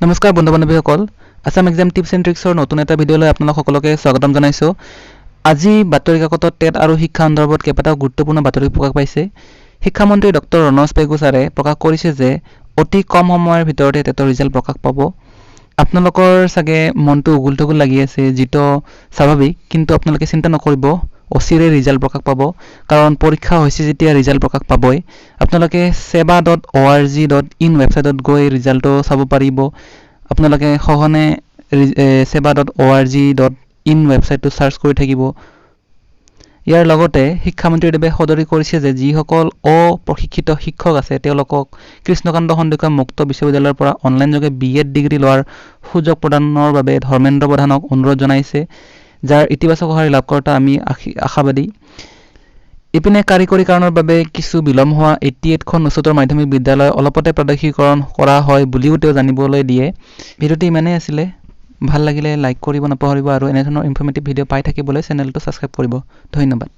নমস্কাৰ বন্ধু বান্ধৱীসকল Assam exam tips and ট্ৰিক্সৰ নতুন এটা ভিডিঅ'লৈ আপোনালোক সকলোকে স্বাগতম জনাইছোঁ। আজি বাতৰি কাকতত টেট আৰু শিক্ষা সন্দৰ্ভত কেইবাটাও গুৰুত্বপূৰ্ণ বাতৰি প্ৰকাশ পাইছে। শিক্ষামন্ত্ৰী ডক্টৰ ৰণোজ পেগু ছাৰে প্ৰকাশ কৰিছে যে অতি কম সময়ৰ ভিতৰতে টেটৰ ৰিজাল্ট প্ৰকাশ পাব। আপোনালোকৰ চাগে মনটো উগুল থুগুল লাগি আছে, যিটো স্বাভাৱিক, কিন্তু আপোনালোকে চিন্তা নকৰিব, অচিৰে ৰিজাল্ট প্ৰকাশ পাব। কাৰণ পৰীক্ষা হৈছে যেতিয়া ৰিজাল্ট প্ৰকাশ পাবই। আপোনালোকে seva.org.in ৱেবছাইটত গৈ ৰিজাল্টটো চাব পাৰিব। আপোনালোকে সঘনে seva.org.in ৱেবছাইটটো চাৰ্চ কৰি থাকিব। ইয়াৰ লগতে শিক্ষামন্ত্ৰীদেৱে সদৰি কৰিছে যে যিসকল অপ্ৰশিক্ষিত শিক্ষক আছে তেওঁলোকক কৃষ্ণকান্ত সন্দিকৈ মুক্ত বিশ্ববিদ্যালয়ৰ পৰা অনলাইনযোগে BEd ডিগ্ৰী লোৱাৰ সুযোগ প্ৰদানৰ বাবে ধৰ্মেন্দ্ৰ প্ৰধানক অনুৰোধ জনাইছে, যাৰ ইতিবাচক সঁহাৰি লাভ কৰাটো আমি আশাবাদী। ইপিনে কাৰিকৰী কাৰণৰ বাবে কিছু বিলম্ব হোৱা 88খন উচ্চতৰ মাধ্যমিক বিদ্যালয় অলপতে প্ৰদক্ষীকৰণ কৰা হয় বুলিও তেওঁ জানিবলৈ দিয়ে। ভিডিঅ'টো ইমানেই আছিলে। ভাল লাগিলে লাইক কৰিব নাপাহৰিব আৰু এনেধৰণৰ ইনফৰ্মেটিভ ভিডিঅ' পাই থাকিবলৈ চেনেলটো ছাবস্ক্ৰাইব কৰিব। ধন্যবাদ।